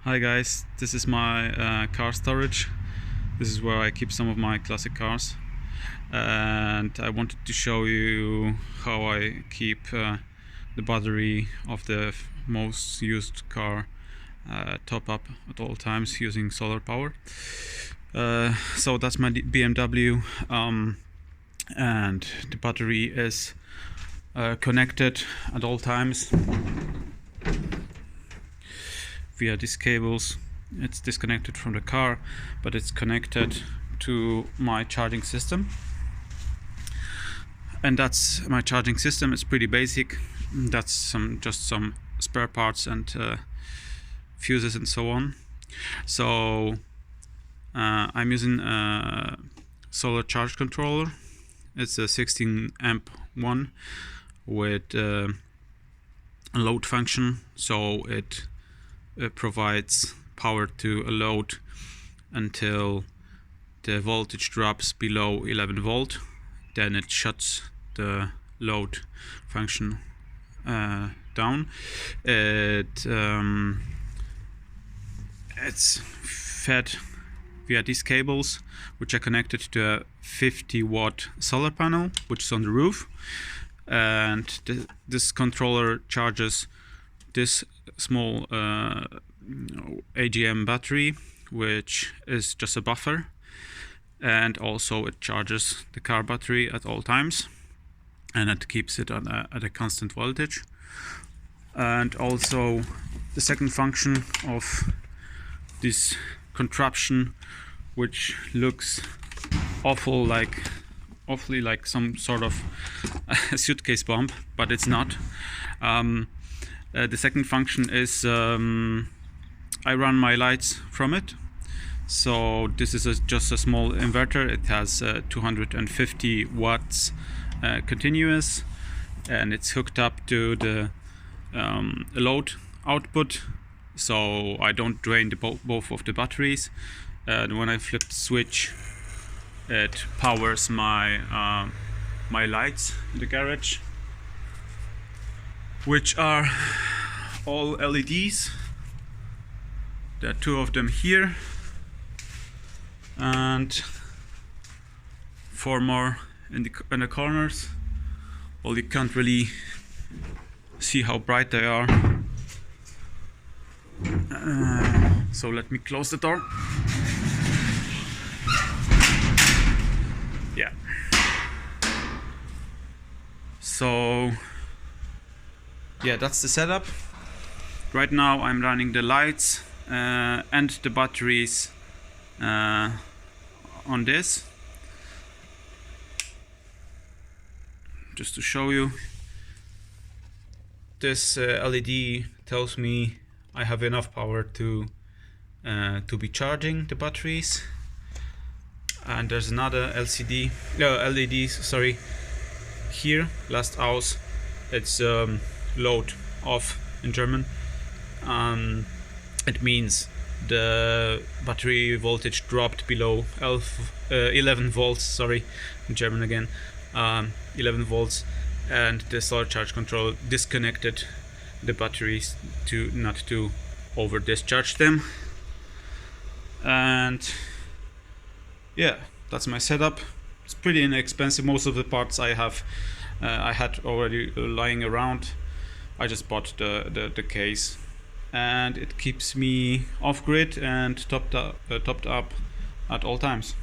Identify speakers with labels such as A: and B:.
A: Hi guys, this is my car storage. This is where I keep some of my classic cars, and I wanted to show you how I keep the battery of the most used car top up at all times using solar power. So that's my BMW, and the battery is connected at all times via these cables. It's disconnected from the car, but it's connected to my charging system, and that's my charging system. It's pretty basic. That's just some spare parts and fuses and so on. So I'm using a solar charge controller. It's a 16 amp one with a load function, so it provides power to a load until the voltage drops below 11 volt. Then it shuts the load function down. It's fed via these cables, which are connected to a 50-watt solar panel, which is on the roof, and this controller charges this small AGM battery, which is just a buffer, and also it charges the car battery at all times, and it keeps it at a constant voltage. And also the second function of this contraption, which looks awfully like some sort of a suitcase bomb, but it's not. The second function is I run my lights from it. So this is just a small inverter. It has 250 watts continuous, and it's hooked up to the load output, so I don't drain both of the batteries. And when I flip the switch, it powers my my lights in the garage, which are all LEDs. There are two of them here and four more in the corners. Well, you can't really see how bright they are, so let me close the door. Yeah. So yeah, that's the setup. Right now I'm running the lights and the batteries on this. Just to show you, this LED tells me I have enough power to be charging the batteries. And there's another LED, sorry, here, last aus. It's load off in German. It means the battery voltage dropped below 11 volts, sorry, in German again, 11 volts, and the solar charge control disconnected the batteries to not to over discharge them. And yeah, that's my setup. It's pretty inexpensive. Most of the parts I had already lying around. I just bought the case, and it keeps me off grid and topped up at all times.